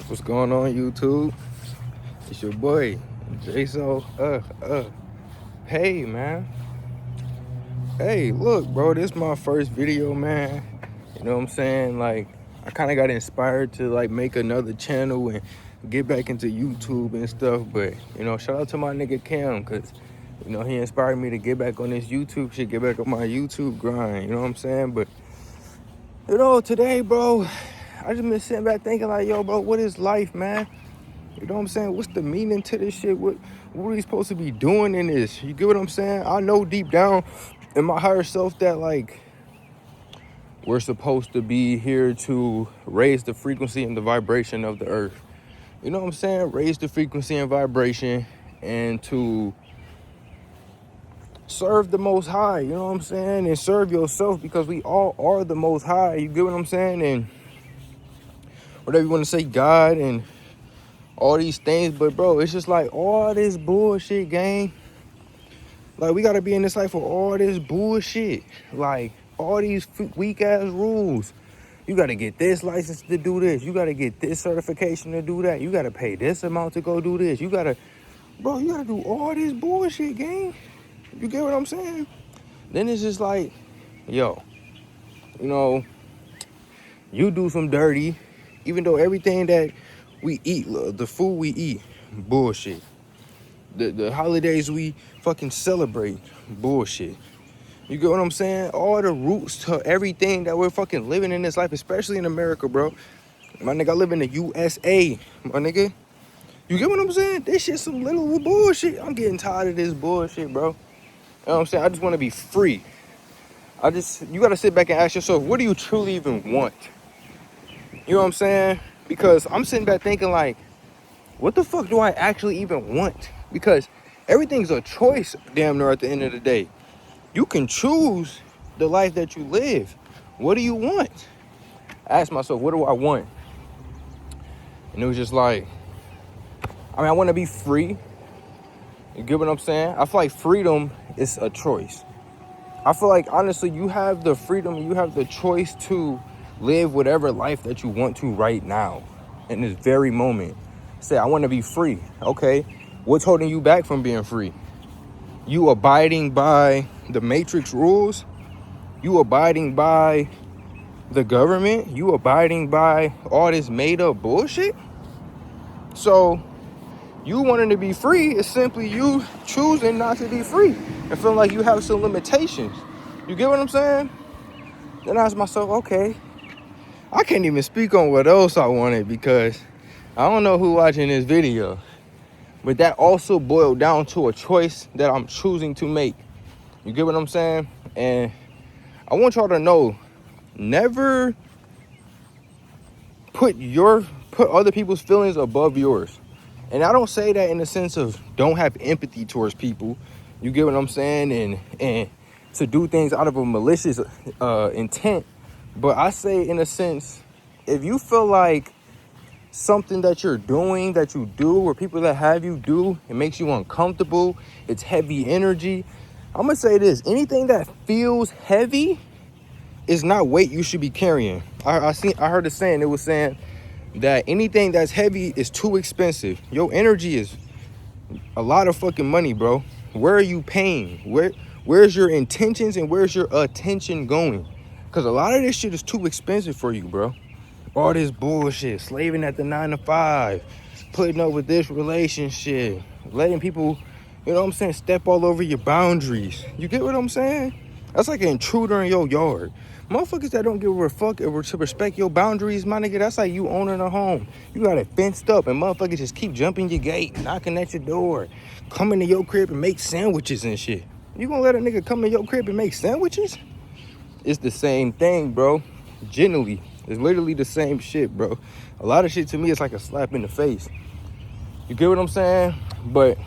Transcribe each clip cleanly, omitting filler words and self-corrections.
What's going on, YouTube? It's your boy, Jaso. Hey, man. Hey, look, bro, this is my first video, man. You know what I'm saying? Like, I kind of got inspired to, like, make another channel and get back into YouTube and stuff. But, you know, shout out to my nigga Cam, because, you know, he inspired me to get back on this YouTube shit, get back on my YouTube grind. You know what I'm saying? But, you know, today, bro, I just been sitting back thinking, like, yo, bro, what is life, man? You know what I'm saying? What's the meaning to this shit? What are we supposed to be doing in this? You get what I'm saying? I know deep down in my higher self that, like, we're supposed to be here to raise the frequency and the vibration of the earth. You know what I'm saying? Raise the frequency and vibration and to serve the Most High. You know what I'm saying? And serve yourself, because we all are the Most High. You get what I'm saying? And whatever you want to say, God and all these things. But, bro, it's just like all this bullshit, gang. Like, we gotta be in this life for all this bullshit. Like, all these weak ass rules. You gotta get this license to do this. You gotta get this certification to do that. You gotta pay this amount to go do this. You gotta do all this bullshit, gang. You get what I'm saying? Then it's just like, yo, you know, you do some dirty, even though everything that we eat, the food we eat, bullshit. The holidays we fucking celebrate, bullshit. You get what I'm saying? All the roots to everything that we're fucking living in this life, especially in America, bro. My nigga, I live in the USA, my nigga. You get what I'm saying? This shit's some little bullshit. I'm getting tired of this bullshit, bro. You know what I'm saying? I just want to be free. You gotta sit back and ask yourself, what do you truly even want? You know what I'm saying? Because I'm sitting back thinking, like, what the fuck do I actually even want? Because everything's a choice, damn near, at the end of the day. You can choose the life that you live. What do you want? I asked myself, what do I want? And it was just like, I want to be free. You get what I'm saying? I feel like freedom is a choice. I feel like, honestly, you have the freedom, you have the choice to live whatever life that you want to right now, in this very moment. Say, I want to be free. Okay, what's holding you back from being free? You abiding by the matrix rules? You abiding by the government? You abiding by all this made up bullshit? So you wanting to be free is simply you choosing not to be free and feeling like you have some limitations. You get what I'm saying? Then I asked myself, okay, I can't even speak on what else I wanted, because I don't know who watching this video, but that also boiled down to a choice that I'm choosing to make. You get what I'm saying? And I want y'all to know, never put other people's feelings above yours. And I don't say that in the sense of don't have empathy towards people. You get what I'm saying? And to do things out of a malicious intent. But I say, in a sense, if you feel like something that you're doing, that you do, or people that have you do, it makes you uncomfortable, it's heavy energy. I'm gonna say this: anything that feels heavy is not weight you should be carrying. I heard a saying. It was saying that anything that's heavy is too expensive. Your energy is a lot of fucking money, bro. Where are you paying? Where's your intentions and where's your attention going? Because a lot of this shit is too expensive for you, bro. All this bullshit, slaving at the 9 to 5, putting up with this relationship, letting people, you know what I'm saying, step all over your boundaries. You get what I'm saying? That's like an intruder in your yard. Motherfuckers that don't give a fuck or to respect your boundaries, my nigga, that's like you owning a home. You got it fenced up, and motherfuckers just keep jumping your gate, knocking at your door, coming to your crib and make sandwiches and shit. You gonna let a nigga come in your crib and make sandwiches? It's the same thing, bro. Generally, it's literally the same shit, bro. A lot of shit to me is like a slap in the face. You get what I'm saying? But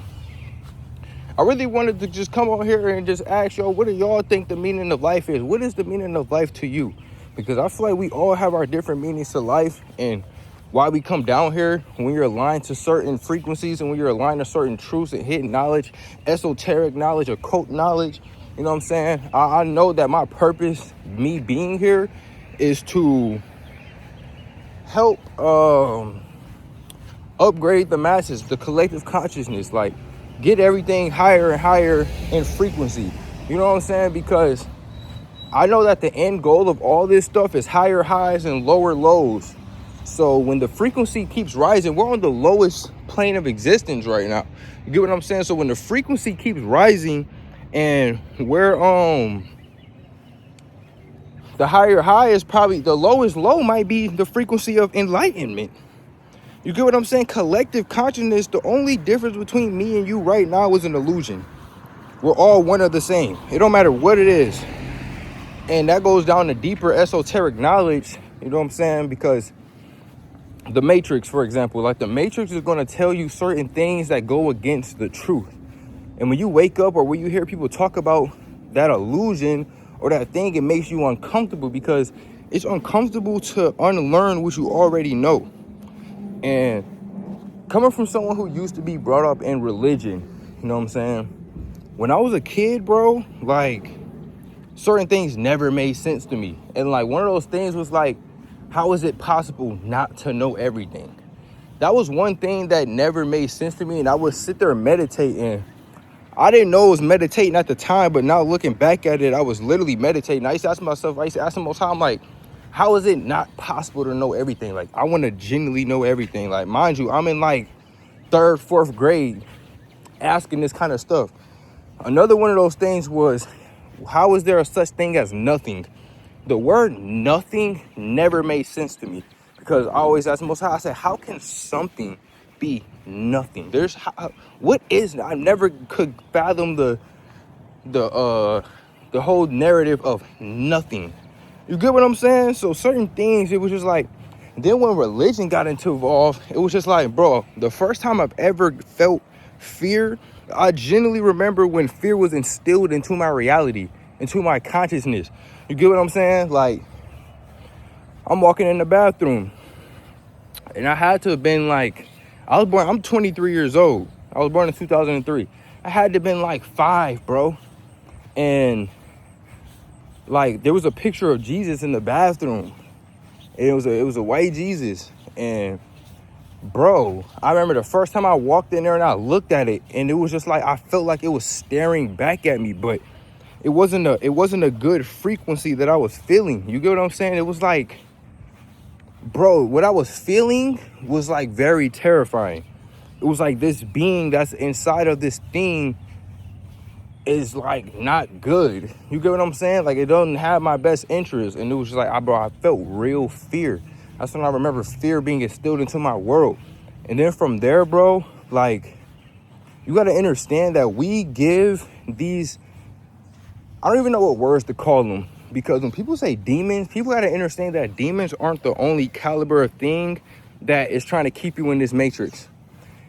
I really wanted to just come on here and just ask y'all, what do y'all think the meaning of life is? What is the meaning of life to you? Because I feel like we all have our different meanings to life, and why we come down here, when you're aligned to certain frequencies and when you're aligned to certain truths and hidden knowledge, esoteric knowledge, occult knowledge. You know what I'm saying? I know that my purpose, me being here, is to help upgrade the masses, the collective consciousness, like get everything higher and higher in frequency. You know what I'm saying? Because I know that the end goal of all this stuff is higher highs and lower lows. So when the frequency keeps rising, we're on the lowest plane of existence right now. You get what I'm saying? So when the frequency keeps rising and we're the higher high is probably the lowest low might be the frequency of enlightenment. You get what I'm saying? Collective consciousness, the only difference between me and you right now is an illusion. We're all one of the same. It don't matter what it is. And that goes down to deeper esoteric knowledge, you know what I'm saying? Because the Matrix, for example, like the Matrix is going to tell you certain things that go against the truth. And when you wake up or when you hear people talk about that illusion or that thing, it makes you uncomfortable because it's uncomfortable to unlearn what you already know. And coming from someone who used to be brought up in religion, you know what I'm saying? When I was a kid, bro, like certain things never made sense to me. And like one of those things was like, how is it possible not to know everything? That was one thing that never made sense to me. And I would sit there and meditate, and I didn't know it was meditating at the time, but now looking back at it, I was literally meditating. I used to ask myself, I used to ask the Most High, I'm like, how is it not possible to know everything? Like, I want to genuinely know everything. Like, mind you, I'm in like 3rd, 4th grade asking this kind of stuff. Another one of those things was, how is there a such thing as nothing? The word nothing never made sense to me because I always ask the Most High, I said, how can something be nothing? What is, I never could fathom the whole narrative of nothing. You get what I'm saying? So certain things, it was just like, then when religion got involved, it was just like, bro, the first time I've ever felt fear, I genuinely remember when fear was instilled into my reality, into my consciousness. You get what I'm saying? Like, I'm walking in the bathroom and I had to have been like, I'm 23 years old. I was born in 2003. I had to have been like 5, bro. And like, there was a picture of Jesus in the bathroom. And it was a white Jesus. And bro, I remember the first time I walked in there and I looked at it, and it was just like, I felt like it was staring back at me, but it wasn't a good frequency that I was feeling. You get what I'm saying? It was like, bro, what I was feeling was like very terrifying. It was like this being that's inside of this thing is like not good. You get what I'm saying? Like, it doesn't have my best interest. And it was just like, I felt real fear. That's when I remember fear being instilled into my world. And then from there, bro, like, you got to understand that we give these, I don't even know what words to call them, because when people say demons, people got to understand that demons aren't the only caliber of thing that is trying to keep you in this matrix.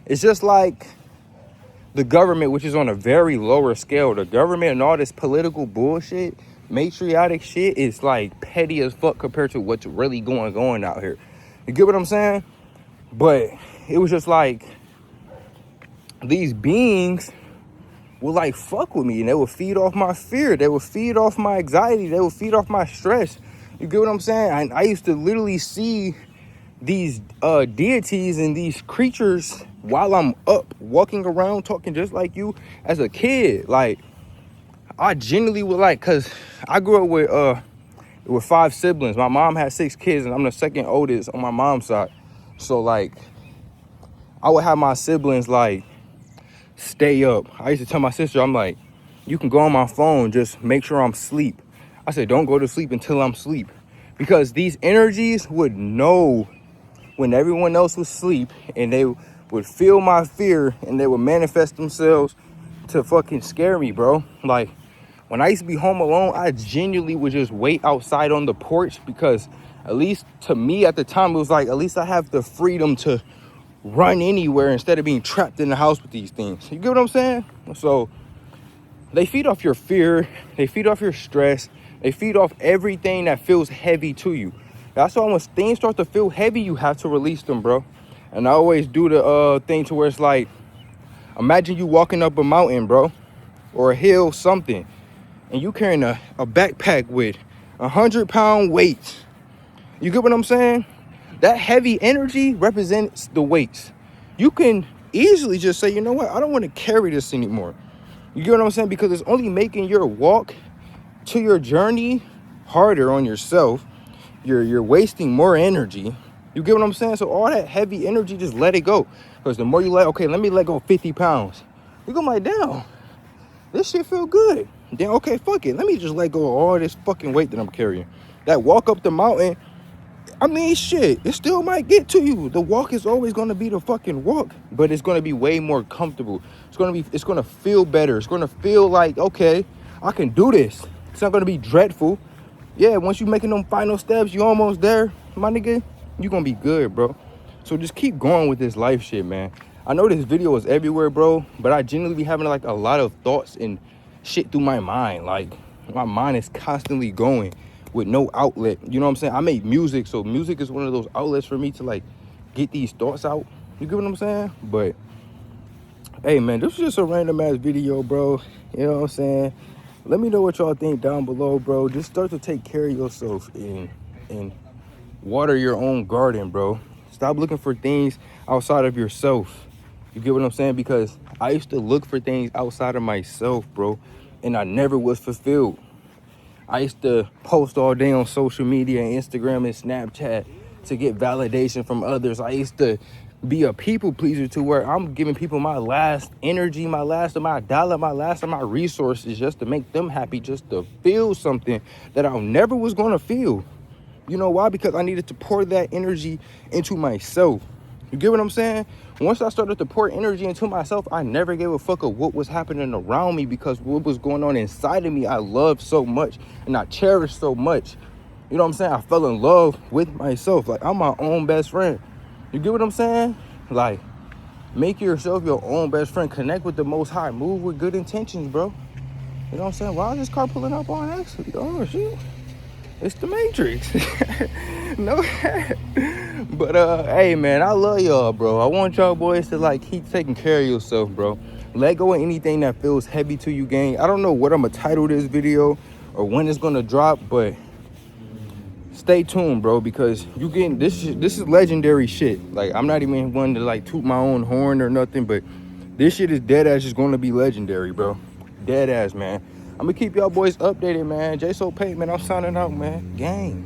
It's just like the government, which is on a very lower scale. The government and all this political bullshit, matriotic shit, is like petty as fuck compared to what's really going on out here. You get what I'm saying? But it was just like, these beings will like fuck with me, and they will feed off my fear. They will feed off my anxiety. They will feed off my stress. You get what I'm saying? I used to literally see these deities and these creatures while I'm up walking around talking just like you as a kid. Like, I genuinely would like, cause I grew up with 5 siblings. My mom had 6 kids, and I'm the second oldest on my mom's side. So like, I would have my siblings like stay up. I used to tell my sister, I'm like, you can go on my phone, just make sure I'm asleep. I said, don't go to sleep until I'm asleep, because these energies would know when everyone else was asleep, and they would feel my fear, and they would manifest themselves to fucking scare me, bro. Like, when I used to be home alone, I genuinely would just wait outside on the porch, because at least to me at the time, it was like, at least I have the freedom to run anywhere instead of being trapped in the house with these things. You get what I'm saying? So they feed off your fear, they feed off your stress, they feed off everything that feels heavy to you. That's why when things start to feel heavy, you have to release them, bro. And I always do the thing to where it's like, imagine you walking up a mountain, bro, or a hill, something, and you carrying a backpack with 100-pound weights. You get what I'm saying? That heavy energy represents the weights. you can easily just say, you know what, I don't want to carry this anymore. You get what I'm saying? Because it's only making your walk to your journey harder on yourself. You're wasting more energy. You get what I'm saying? So all that heavy energy, just let it go. Because the more you okay, let me let go 50 pounds. You go like, damn, this shit feel good. Then, okay, fuck it. Let me just let go of all this fucking weight that I'm carrying. That walk up the mountain, I mean, shit, it still might get to you. The walk is always going to be the fucking walk, but it's going to be way more comfortable. It's going to feel better. It's going to feel like, okay, I can do this. It's not going to be dreadful. Yeah, once you making them final steps, you almost there, my nigga, you going to be good, bro. So just keep going with this life shit, man. I know this video is everywhere, bro, but I genuinely be having like a lot of thoughts and shit through my mind. Like, my mind is constantly going with no outlet. You know what I'm saying? I make music, so music is one of those outlets for me to like get these thoughts out. You get what I'm saying? But hey, man, this is just a random ass video, bro. You know what I'm saying? Let me know what y'all think down below, bro. Just start to take care of yourself and water your own garden, bro. Stop looking for things outside of yourself. You get what I'm saying? Because I used to look for things outside of myself, bro, and I never was fulfilled. I used to post all day on social media, Instagram and Snapchat, to get validation from others. I used to be a people pleaser to where I'm giving people my last energy, my last of my dollar, my last of my resources just to make them happy, just to feel something that I never was going to feel. You know why? Because I needed to pour that energy into myself. You get what I'm saying? Once I started to pour energy into myself, I never gave a fuck of what was happening around me, because what was going on inside of me, I loved so much and I cherished so much. You know what I'm saying? I fell in love with myself. Like, I'm my own best friend. You get what I'm saying? Like, make yourself your own best friend. Connect with the Most High. Move with good intentions, bro. You know what I'm saying? Why is this car pulling up on us? Oh, shit. It's the Matrix. No. But hey, man, I love y'all, bro. I want y'all boys to like keep taking care of yourself, bro. Let go of anything that feels heavy to you, gang. I don't know what I'm gonna title this video or when it's gonna drop, but stay tuned, bro, because you getting this is legendary shit. Like, I'm not even one to like toot my own horn or nothing, but this shit is dead ass just gonna be legendary, bro. Dead ass, man. I'm gonna keep y'all boys updated, man. J So Pate, man, I'm signing out, man. Gang.